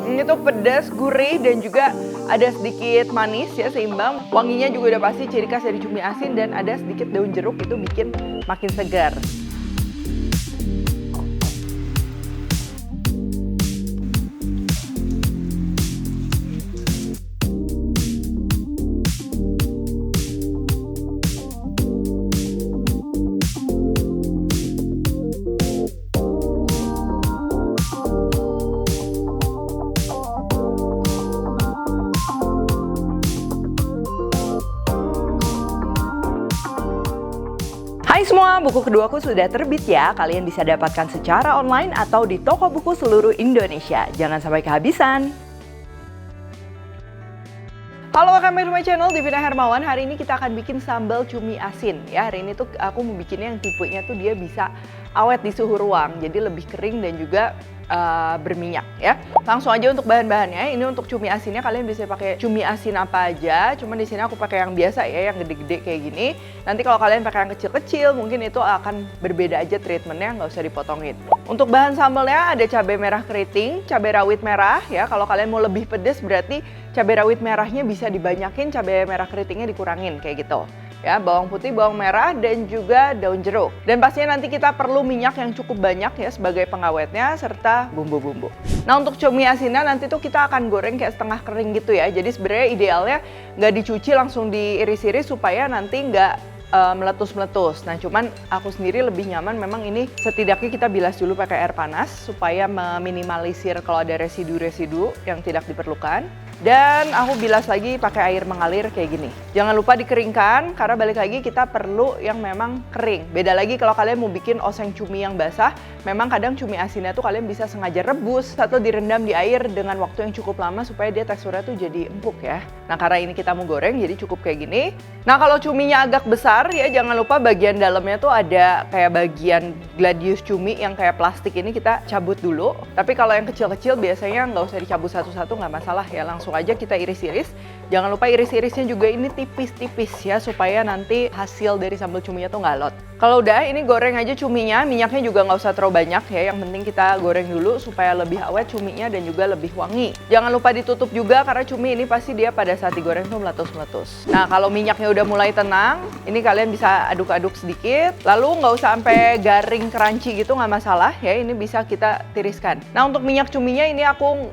Ini tuh pedas, gurih, dan juga ada sedikit manis ya, seimbang. Wanginya juga udah pasti ciri khas dari cumi asin dan ada sedikit daun jeruk, itu bikin makin segar. Hai semua, buku keduaku sudah terbit ya. Kalian bisa dapatkan secara online atau di toko buku seluruh Indonesia. Jangan sampai kehabisan. Halo, welcome back to my channel, Devina Hermawan. Hari ini kita akan bikin sambal cumi asin ya. Hari ini tuh aku mau bikinnya yang tipenya tuh dia bisa awet di suhu ruang. Jadi lebih kering dan juga berminyak ya. Langsung aja untuk bahan-bahannya. Ini untuk cumi asinnya kalian bisa pakai cumi asin apa aja. Cuman di sini aku pakai yang biasa ya, yang gede-gede kayak gini. Nanti kalau kalian pakai yang kecil-kecil mungkin itu akan berbeda aja treatmentnya, nggak usah dipotongin. Untuk bahan sambalnya ada cabai merah keriting, cabai rawit merah ya. Kalau kalian mau lebih pedes berarti cabai rawit merahnya bisa dibanyakin, cabai merah keritingnya dikurangin kayak gitu. Ya, bawang putih, bawang merah, dan juga daun jeruk. Dan pastinya nanti kita perlu minyak yang cukup banyak ya sebagai pengawetnya, serta bumbu-bumbu. Nah, untuk cumi asinnya nanti tuh kita akan goreng kayak setengah kering gitu ya. Jadi sebenarnya idealnya nggak dicuci, langsung diiris-iris supaya nanti nggak meletus-meletus. Nah, cuman aku sendiri lebih nyaman memang ini setidaknya kita bilas dulu pakai air panas supaya meminimalisir kalau ada residu-residu yang tidak diperlukan. Dan aku bilas lagi pakai air mengalir kayak gini. Jangan lupa dikeringkan karena balik lagi kita perlu yang memang kering. Beda lagi kalau kalian mau bikin oseng cumi yang basah, memang kadang cumi asinnya tuh kalian bisa sengaja rebus atau direndam di air dengan waktu yang cukup lama supaya dia teksturnya tuh jadi empuk ya. Nah, karena ini kita mau goreng jadi cukup kayak gini. Nah, kalau cuminya agak besar ya jangan lupa bagian dalamnya tuh ada kayak bagian gladius cumi yang kayak plastik ini kita cabut dulu. Tapi kalau yang kecil-kecil biasanya nggak usah dicabut satu-satu, nggak masalah ya, langsung aja kita iris-iris. Jangan lupa iris-irisnya juga ini tipis-tipis ya supaya nanti hasil dari sambal cuminya tuh nggak lot. Kalau udah ini goreng aja cuminya, minyaknya juga nggak usah terlalu banyak ya. Yang penting kita goreng dulu supaya lebih awet cuminya dan juga lebih wangi. Jangan lupa ditutup juga karena cumi ini pasti dia pada saat digoreng tuh meletus-meletus. Nah, kalau minyaknya udah mulai tenang, ini kalian bisa aduk-aduk sedikit. Lalu nggak usah sampai garing crunchy gitu, nggak masalah ya. Ini bisa kita tiriskan. Nah, untuk minyak cuminya ini aku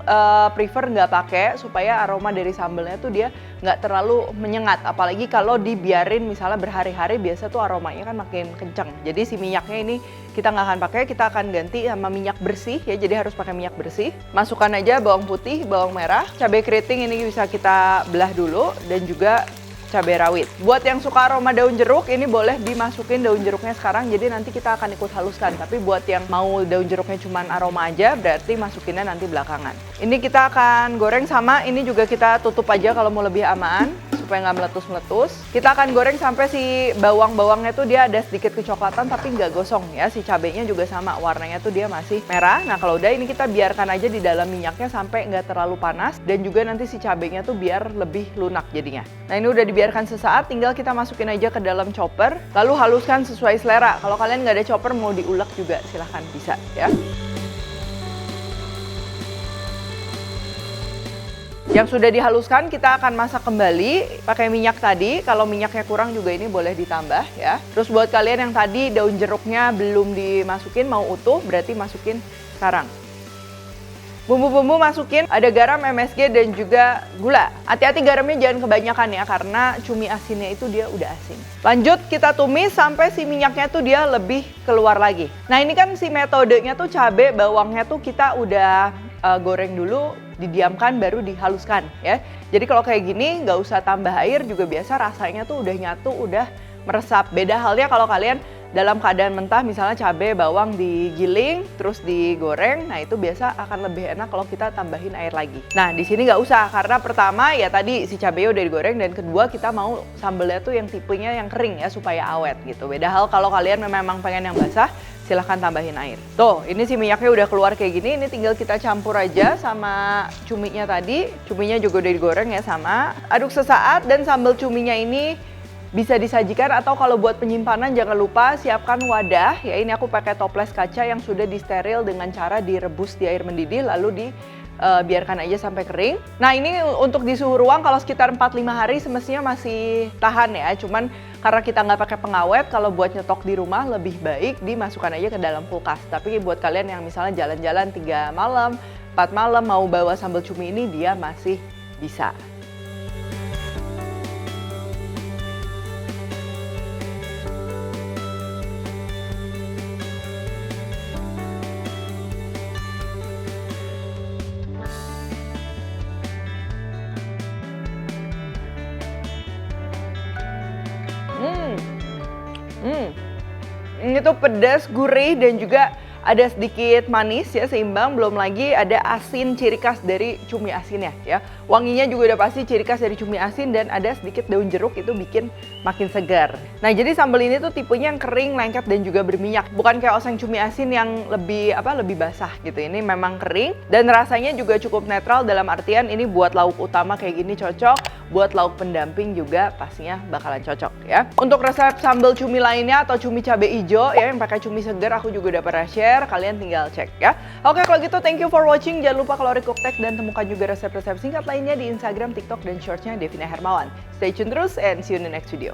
prefer nggak pakai supaya aroma dari sambalnya tuh dia nggak terlalu menyengat. Apalagi kalau dibiarin misalnya berhari-hari biasa tuh aromanya kan makin kenceng. Jadi si minyaknya ini kita nggak akan pakai, kita akan ganti sama minyak bersih ya. Jadi harus pakai minyak bersih. Masukkan aja bawang putih, bawang merah, cabai keriting ini bisa kita belah dulu dan juga cabai rawit. Buat yang suka aroma daun jeruk, ini boleh dimasukin daun jeruknya sekarang, jadi nanti kita akan ikut haluskan. Tapi buat yang mau daun jeruknya cuma aroma aja, berarti masukinnya nanti belakangan. Ini kita akan goreng sama, ini juga kita tutup aja kalau mau lebih aman, supaya nggak meletus-meletus. Kita akan goreng sampai si bawang-bawangnya tuh dia ada sedikit kecoklatan tapi nggak gosong ya. Si cabenya juga sama, warnanya tuh dia masih merah. Nah, kalau udah ini kita biarkan aja di dalam minyaknya sampai nggak terlalu panas. Dan juga nanti si cabenya tuh biar lebih lunak jadinya. Nah, ini udah dibiarkan sesaat, tinggal kita masukin aja ke dalam chopper. Lalu haluskan sesuai selera. Kalau kalian nggak ada chopper mau diulek juga silahkan bisa ya. Yang sudah dihaluskan kita akan masak kembali pakai minyak tadi. Kalau minyaknya kurang juga ini boleh ditambah ya. Terus buat kalian yang tadi daun jeruknya belum dimasukin, mau utuh, berarti masukin sekarang. Bumbu-bumbu masukin, ada garam, MSG, dan juga gula. Hati-hati garamnya jangan kebanyakan ya, karena cumi asinnya itu dia udah asin. Lanjut kita tumis sampai si minyaknya tuh dia lebih keluar lagi. Nah, ini kan si metodenya tuh cabai, bawangnya tuh kita udah goreng dulu, didiamkan baru dihaluskan ya. Jadi kalau kayak gini nggak usah tambah air juga biasa rasanya tuh udah nyatu, udah meresap. Beda halnya kalau kalian dalam keadaan mentah misalnya cabai bawang digiling terus digoreng, nah itu biasa akan lebih enak kalau kita tambahin air lagi. Nah, di sini nggak usah karena pertama ya tadi si cabai udah digoreng dan kedua kita mau sambelnya tuh yang tipenya yang kering ya supaya awet gitu. Beda hal kalau kalian memang pengen yang basah, silahkan tambahin air. Tuh, ini si minyaknya udah keluar kayak gini, ini tinggal kita campur aja sama cuminya tadi. Cuminya juga udah digoreng ya sama. Aduk sesaat dan sambal cuminya ini bisa disajikan atau kalau buat penyimpanan jangan lupa siapkan wadah. Ya, ini aku pakai toples kaca yang sudah disteril dengan cara direbus di air mendidih lalu biarkan aja sampai kering. Nah ini untuk di suhu ruang kalau sekitar 4-5 hari semestinya masih tahan ya. Cuman karena kita nggak pakai pengawet, kalau buat nyetok di rumah lebih baik dimasukkan aja ke dalam kulkas. Tapi buat kalian yang misalnya jalan-jalan 3 malam, 4 malam mau bawa sambal cumi ini, dia masih bisa. Ini tuh pedas, gurih, dan juga ada sedikit manis ya, seimbang. Belum lagi ada asin, ciri khas dari cumi asinnya ya. Wanginya juga udah pasti ciri khas dari cumi asin, dan ada sedikit daun jeruk, itu bikin makin segar. Nah jadi sambal ini tuh tipenya yang kering, lengket, dan juga berminyak. Bukan kayak oseng cumi asin yang lebih basah gitu. Ini memang kering dan rasanya juga cukup netral, dalam artian ini buat lauk utama kayak gini cocok, buat lauk pendamping juga pastinya bakalan cocok ya. Untuk resep sambal cumi lainnya atau cumi cabai hijau ya yang pakai cumi segar, aku juga udah pernah share. Kalian tinggal cek ya. Oke, kalau gitu thank you for watching. Jangan lupa Kalori Cooktek dan temukan juga resep-resep singkat lainnya di Instagram, TikTok, dan Shortsnya Devina Hermawan. Stay tune terus and see you in the next video.